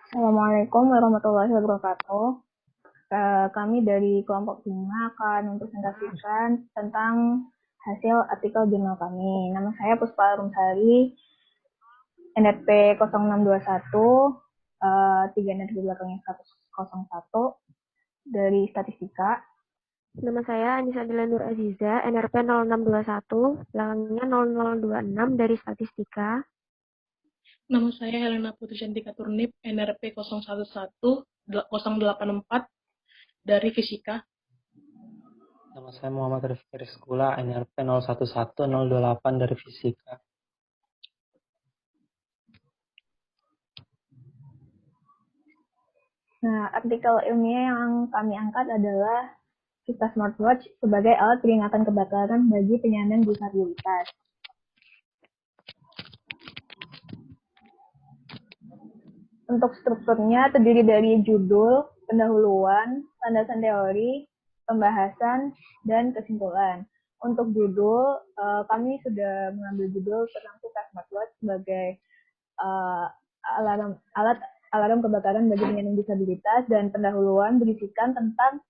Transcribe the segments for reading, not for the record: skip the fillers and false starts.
Assalamualaikum warahmatullahi wabarakatuh. Kami dari kelompok 5 akan mempresentasikan tentang hasil artikel jurnal kami. Nama saya Puspa Arumsari, NRP 0621, 3 NRP belakangnya 101, dari Statistika. Nama saya Anissa Adila Nur Aziza, NRP 0621, belakangnya 0026 dari Statistika. Nama saya Helena Putri Cantika Turnip, NRP 011-084 dari Fisika. Nama saya Muhammad Rifki Rizkula, NRP 011028 dari Fisika. Nah, artikel ilmiah yang kami angkat adalah Vista Smartwatch sebagai alat peringatan kebakaran bagi penyandang disabilitas. Untuk strukturnya terdiri dari judul, pendahuluan, landasan teori, pembahasan, dan kesimpulan. Untuk judul, kami sudah mengambil judul tentang Vista Smartwatch sebagai alarm kebakaran bagi penyandang disabilitas, dan pendahuluan berisikan tentang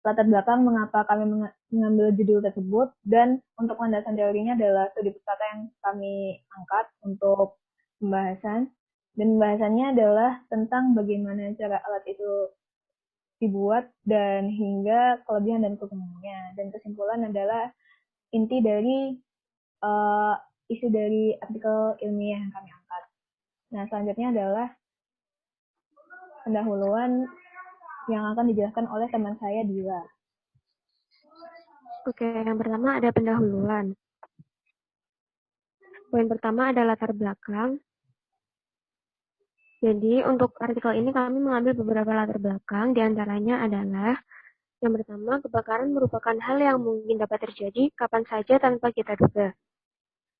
latar belakang mengapa kami mengambil judul tersebut, dan untuk landasan teorinya adalah studi pustaka yang kami angkat untuk pembahasan. Dan pembahasannya adalah tentang bagaimana cara alat itu dibuat dan hingga kelebihan dan kekurangannya. Dan kesimpulan adalah inti dari isi dari artikel ilmiah yang kami angkat. Nah, selanjutnya adalah pendahuluan yang akan dijelaskan oleh teman saya, Dila. Oke, yang pertama ada pendahuluan. Poin pertama ada latar belakang. Jadi, untuk artikel ini kami mengambil beberapa latar belakang, diantaranya adalah yang pertama, kebakaran merupakan hal yang mungkin dapat terjadi kapan saja tanpa kita duga.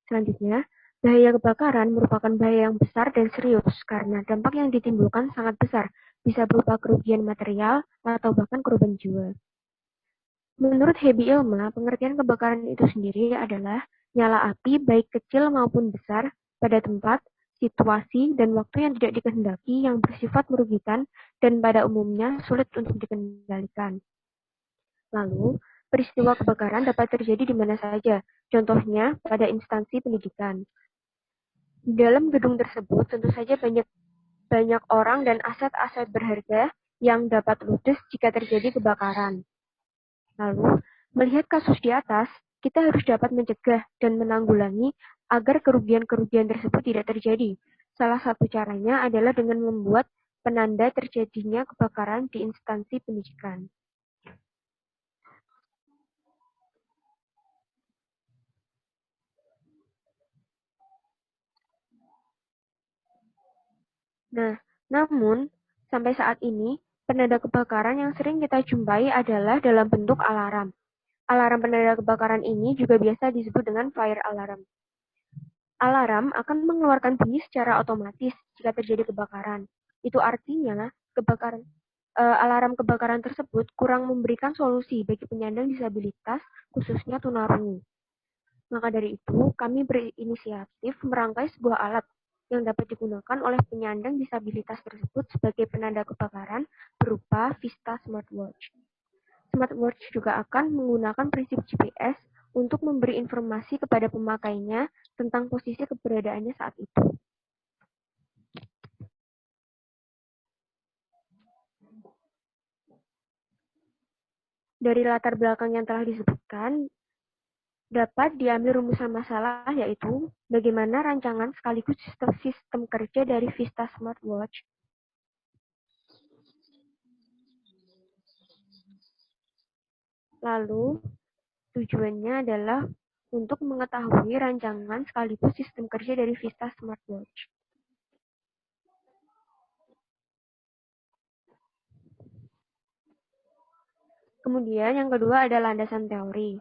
Selanjutnya, bahaya kebakaran merupakan bahaya yang besar dan serius karena dampak yang ditimbulkan sangat besar, bisa berupa kerugian material atau bahkan korban jiwa. Menurut Hebi Ilma, pengertian kebakaran itu sendiri adalah nyala api baik kecil maupun besar pada tempat, situasi, dan waktu yang tidak dikehendaki yang bersifat merugikan dan pada umumnya sulit untuk dikendalikan. Lalu, peristiwa kebakaran dapat terjadi di mana saja, contohnya pada instansi pendidikan. Di dalam gedung tersebut tentu saja banyak orang dan aset-aset berharga yang dapat ludes jika terjadi kebakaran. Lalu, melihat kasus di atas, kita harus dapat mencegah dan menanggulangi agar kerugian-kerugian tersebut tidak terjadi. Salah satu caranya adalah dengan membuat penanda terjadinya kebakaran di instansi pendidikan. Nah, namun, sampai saat ini, penanda kebakaran yang sering kita jumpai adalah dalam bentuk alarm. Alarm penanda kebakaran ini juga biasa disebut dengan fire alarm. Alarm akan mengeluarkan bunyi secara otomatis jika terjadi kebakaran. Itu artinya alarm kebakaran tersebut kurang memberikan solusi bagi penyandang disabilitas, khususnya tunarungu. Maka dari itu, kami berinisiatif merangkai sebuah alat yang dapat digunakan oleh penyandang disabilitas tersebut sebagai penanda kebakaran berupa Vista Smartwatch. Smartwatch juga akan menggunakan prinsip GPS untuk memberi informasi kepada pemakainya tentang posisi keberadaannya saat itu. Dari latar belakang yang telah disebutkan, dapat diambil rumusan masalah yaitu bagaimana rancangan sekaligus sistem kerja dari Vista Smartwatch. Lalu, tujuannya adalah untuk mengetahui rancangan sekaligus sistem kerja dari Vista Smartwatch. Kemudian yang kedua ada landasan teori.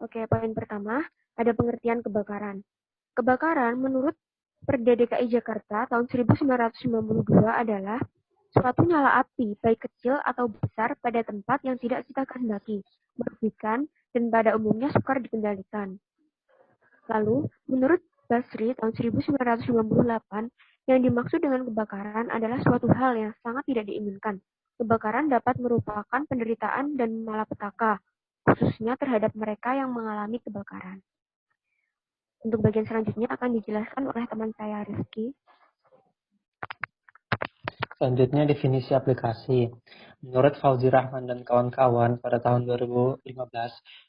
Oke, poin pertama ada pengertian kebakaran. Kebakaran menurut Perda DKI Jakarta tahun 1992 adalah suatu nyala api, baik kecil atau besar pada tempat yang tidak kita kehendaki, merugikan dan pada umumnya sukar dikendalikan. Lalu, menurut Basri tahun 1998, yang dimaksud dengan kebakaran adalah suatu hal yang sangat tidak diinginkan. Kebakaran dapat merupakan penderitaan dan malapetaka, khususnya terhadap mereka yang mengalami kebakaran. Untuk bagian selanjutnya akan dijelaskan oleh teman saya, Rizky. Selanjutnya definisi aplikasi. Menurut Fauzi Rahman dan kawan-kawan pada tahun 2015,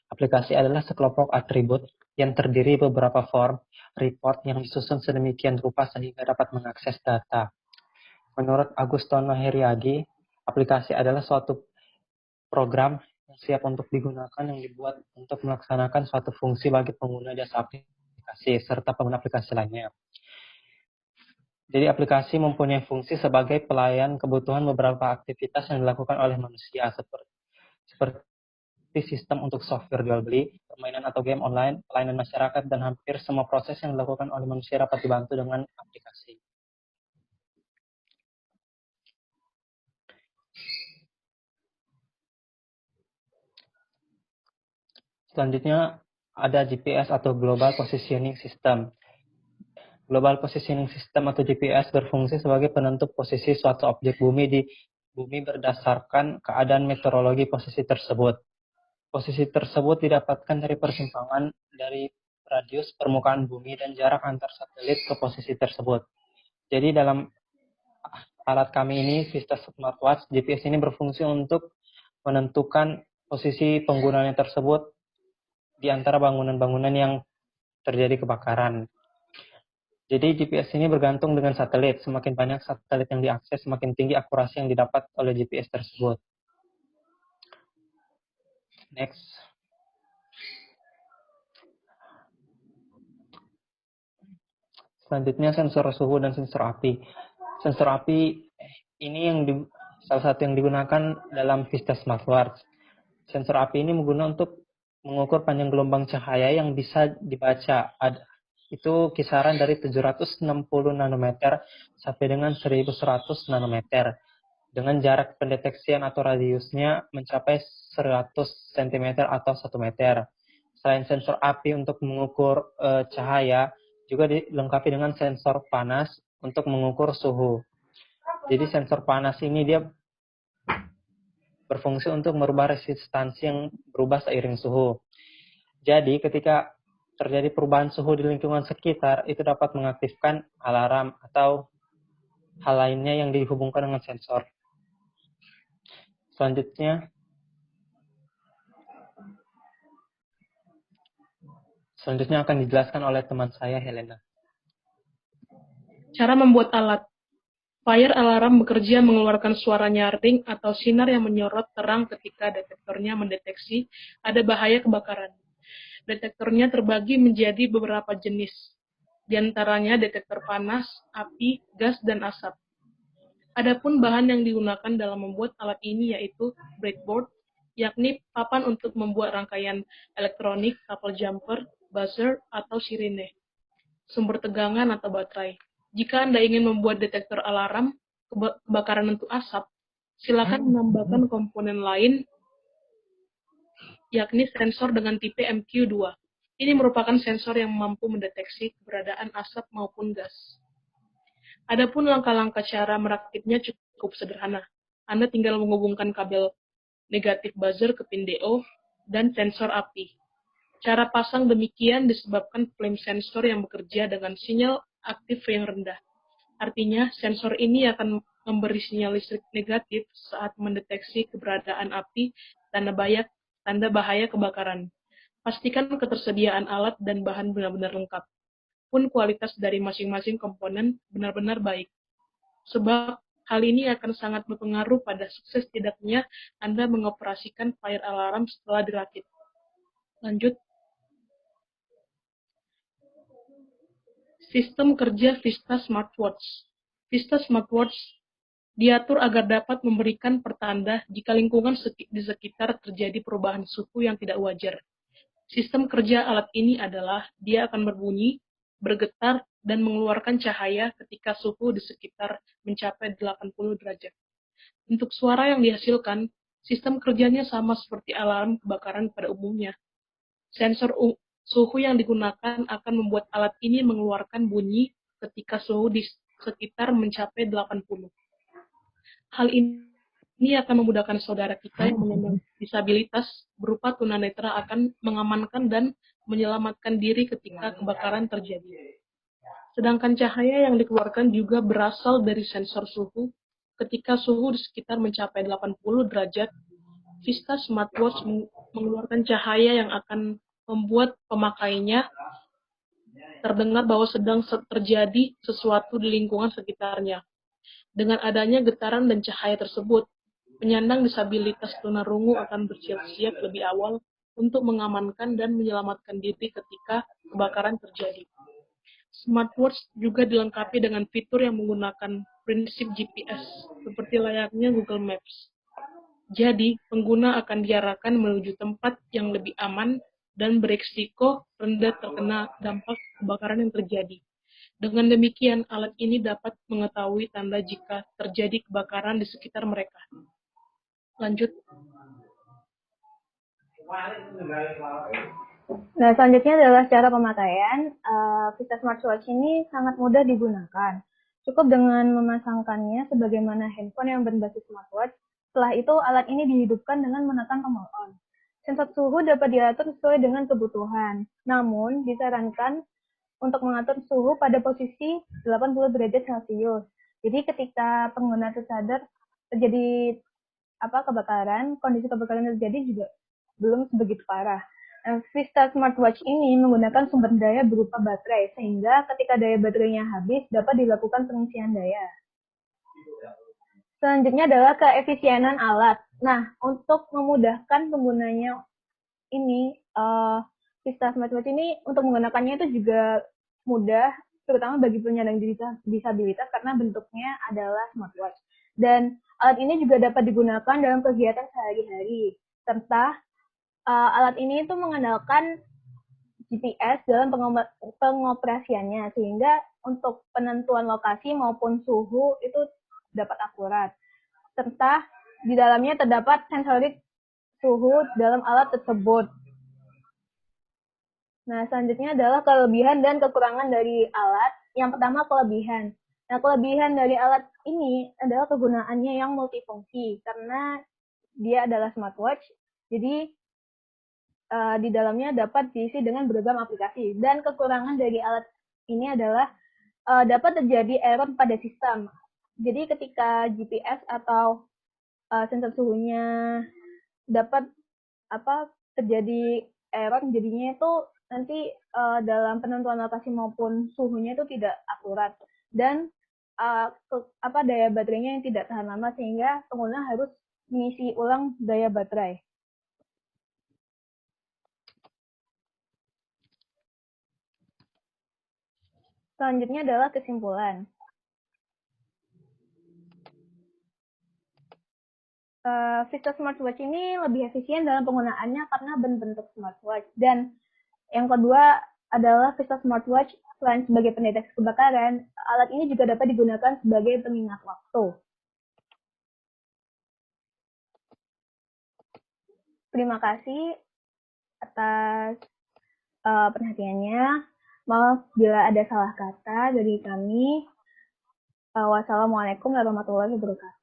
aplikasi adalah sekelompok atribut yang terdiri beberapa form report yang disusun sedemikian rupa sehingga dapat mengakses data. Menurut Agustono Heriagi, aplikasi adalah suatu program yang siap untuk digunakan yang dibuat untuk melaksanakan suatu fungsi bagi pengguna jasa aplikasi serta pengguna aplikasi lainnya. Jadi aplikasi mempunyai fungsi sebagai pelayan kebutuhan beberapa aktivitas yang dilakukan oleh manusia seperti sistem untuk software jual beli, permainan atau game online, pelayanan masyarakat, dan hampir semua proses yang dilakukan oleh manusia dapat dibantu dengan aplikasi. Selanjutnya ada GPS atau Global Positioning System. Global Positioning System atau GPS berfungsi sebagai penentu posisi suatu objek bumi di bumi berdasarkan keadaan meteorologi posisi tersebut. Posisi tersebut didapatkan dari persimpangan dari radius permukaan bumi dan jarak antar satelit ke posisi tersebut. Jadi dalam alat kami ini, Vista Smartwatch, GPS ini berfungsi untuk menentukan posisi penggunanya tersebut di antara bangunan-bangunan yang terjadi kebakaran. Jadi GPS ini bergantung dengan satelit. Semakin banyak satelit yang diakses, semakin tinggi akurasi yang didapat oleh GPS tersebut. Next. Selanjutnya sensor suhu dan sensor api. Sensor api ini salah satu yang digunakan dalam Vista Smartwatch. Sensor api ini menggunakan untuk mengukur panjang gelombang cahaya yang bisa dibaca. Itu kisaran dari 760 nanometer sampai dengan 1100 nanometer. Dengan jarak pendeteksian atau radiusnya mencapai 100 cm atau 1 meter. Selain sensor api untuk mengukur cahaya, juga dilengkapi dengan sensor panas untuk mengukur suhu. Jadi sensor panas ini dia berfungsi untuk merubah resistansi yang berubah seiring suhu. Jadi ketika terjadi perubahan suhu di lingkungan sekitar, itu dapat mengaktifkan alarm atau hal lainnya yang dihubungkan dengan sensor. Selanjutnya akan dijelaskan oleh teman saya, Helena. Cara membuat alat. Fire alarm bekerja mengeluarkan suara nyaring atau sinar yang menyorot terang ketika detektornya mendeteksi ada bahaya kebakaran. Detektornya terbagi menjadi beberapa jenis, di antaranya detektor panas, api, gas, dan asap. Adapun bahan yang digunakan dalam membuat alat ini yaitu breadboard, yakni papan untuk membuat rangkaian elektronik, couple jumper, buzzer, atau sirine, sumber tegangan atau baterai. Jika Anda ingin membuat detektor alarm kebakaran untuk asap, silakan menambahkan komponen lain, yakni sensor dengan tipe MQ2. Ini merupakan sensor yang mampu mendeteksi keberadaan asap maupun gas. Adapun langkah-langkah cara merakitnya cukup sederhana. Anda tinggal menghubungkan kabel negatif buzzer ke pin DO dan sensor api. Cara pasang demikian disebabkan flame sensor yang bekerja dengan sinyal aktif yang rendah. Artinya, sensor ini akan memberi sinyal listrik negatif saat mendeteksi keberadaan api tanda bahaya kebakaran. Pastikan ketersediaan alat dan bahan benar-benar lengkap. Pun kualitas dari masing-masing komponen benar-benar baik. Sebab hal ini akan sangat berpengaruh pada sukses tidaknya Anda mengoperasikan fire alarm setelah dirakit. Lanjut. Sistem kerja Vista Smartwatch. Vista Smartwatch diatur agar dapat memberikan pertanda jika lingkungan di sekitar terjadi perubahan suhu yang tidak wajar. Sistem kerja alat ini adalah dia akan berbunyi, bergetar, dan mengeluarkan cahaya ketika suhu di sekitar mencapai 80 derajat. Untuk suara yang dihasilkan, sistem kerjanya sama seperti alarm kebakaran pada umumnya. Sensor suhu yang digunakan akan membuat alat ini mengeluarkan bunyi ketika suhu di sekitar mencapai 80. Hal ini akan memudahkan saudara kita yang menyandang disabilitas berupa tunanetra akan mengamankan dan menyelamatkan diri ketika kebakaran terjadi. Sedangkan cahaya yang dikeluarkan juga berasal dari sensor suhu. Ketika suhu di sekitar mencapai 80 derajat, Vista Smartwatch mengeluarkan cahaya yang akan membuat pemakainya terdengar bahwa sedang terjadi sesuatu di lingkungan sekitarnya. Dengan adanya getaran dan cahaya tersebut, penyandang disabilitas tunarungu akan bersiap-siap lebih awal untuk mengamankan dan menyelamatkan diri ketika kebakaran terjadi. Smartwatch juga dilengkapi dengan fitur yang menggunakan prinsip GPS, seperti layaknya Google Maps. Jadi, pengguna akan diarahkan menuju tempat yang lebih aman dan beresiko rendah terkena dampak kebakaran yang terjadi. Dengan demikian, alat ini dapat mengetahui tanda jika terjadi kebakaran di sekitar mereka. Lanjut. Nah, selanjutnya adalah cara pemakaian. Vista Smartwatch ini sangat mudah digunakan. Cukup dengan memasangkannya sebagaimana handphone yang berbasis smartwatch. Setelah itu, alat ini dihidupkan dengan menekan tombol on. Sensor suhu dapat diatur sesuai dengan kebutuhan. Namun, disarankan untuk mengatur suhu pada posisi 80 derajat Celcius. Jadi, ketika pengguna tersadar terjadi kebakaran, kondisi kebakaran terjadi juga belum sebegitu parah. Vista Smartwatch ini menggunakan sumber daya berupa baterai, sehingga ketika daya baterainya habis, dapat dilakukan pengisian daya. Selanjutnya adalah keefisienan alat. Nah, untuk memudahkan penggunanya ini, Vista Smartwatch ini untuk menggunakannya itu juga mudah, terutama bagi penyandang disabilitas karena bentuknya adalah smartwatch. Dan alat ini juga dapat digunakan dalam kegiatan sehari-hari, serta alat ini itu mengandalkan GPS dalam pengoperasiannya, sehingga untuk penentuan lokasi maupun suhu itu dapat akurat. Serta di dalamnya terdapat sensorik suhu dalam alat tersebut. Nah, selanjutnya adalah kelebihan dan kekurangan dari alat. Yang pertama, kelebihan. Nah, kelebihan dari alat ini adalah kegunaannya yang multifungsi, karena dia adalah smartwatch, jadi di dalamnya dapat diisi dengan beragam aplikasi. Dan kekurangan dari alat ini adalah dapat terjadi error pada sistem. Jadi ketika GPS atau sensor suhunya dapat terjadi error, jadinya itu nanti dalam penentuan lokasi maupun suhunya itu tidak akurat, dan daya baterainya yang tidak tahan lama, sehingga pengguna harus mengisi ulang daya baterai. Selanjutnya adalah kesimpulan. Vista Smartwatch ini lebih efisien dalam penggunaannya karena berbentuk smartwatch. Dan yang kedua adalah Vista Smartwatch selain sebagai pendeteksi kebakaran, alat ini juga dapat digunakan sebagai pengingat waktu. Terima kasih atas perhatiannya. Maaf bila ada salah kata dari kami. Wassalamualaikum warahmatullahi wabarakatuh.